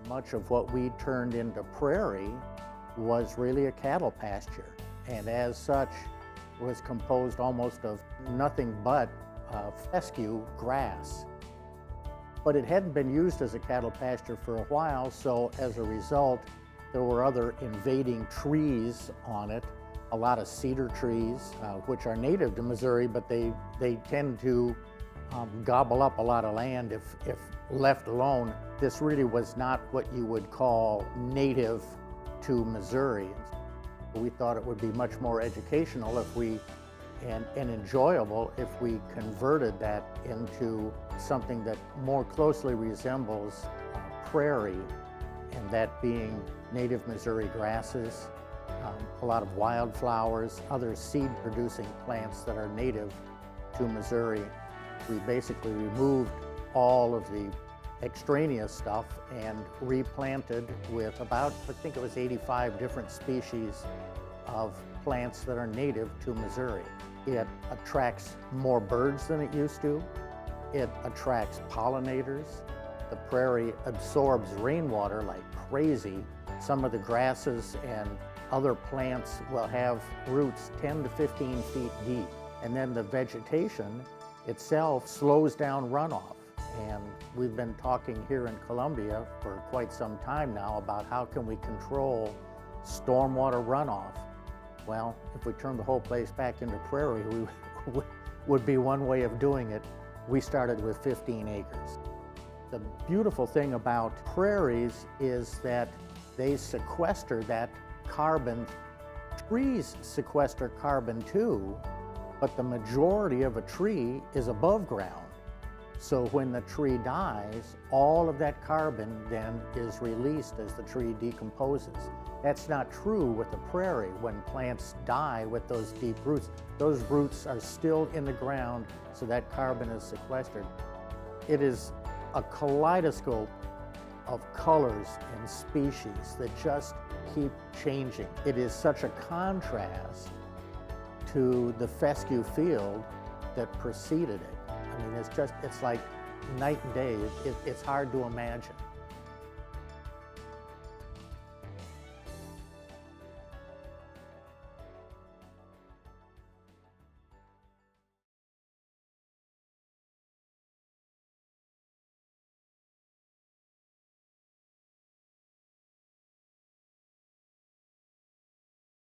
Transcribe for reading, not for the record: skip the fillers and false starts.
Much of what we turned into prairie was really a cattle pasture, and as such was composed almost of nothing but fescue grass. But it hadn't been used as a cattle pasture for a while, so as a result, there were other invading trees on it, a lot of cedar trees, which are native to Missouri, but they tend to gobble up a lot of land if left alone. This really was not what you would call native to Missouri. We thought it would be much more educational if we, and enjoyable if we converted that into something that more closely resembles prairie, and that being native Missouri grasses, a lot of wildflowers, other seed-producing plants that are native to Missouri. We basically removed all of the extraneous stuff and replanted with about, I think it was 85 different species of plants that are native to Missouri. It attracts more birds than it used to. It attracts pollinators. The prairie absorbs rainwater like crazy. Some of the grasses and other plants will have roots 10 to 15 feet deep. And then the vegetation itself slows down runoff. And we've been talking here in Columbia for quite some time now about how can we control stormwater runoff. Well, if we turn the whole place back into prairie, would be one way of doing it. We started with 15 acres. The beautiful thing about prairies is that they sequester that carbon. Trees sequester carbon too, but the majority of a tree is above ground. So when the tree dies, all of that carbon then is released as the tree decomposes. That's not true with the prairie. When plants die with those deep roots, those roots are still in the ground, so that carbon is sequestered. It is a kaleidoscope of colors and species that just keep changing. It is such a contrast to the fescue field that preceded it. I mean, it's like night and day. It's hard to imagine.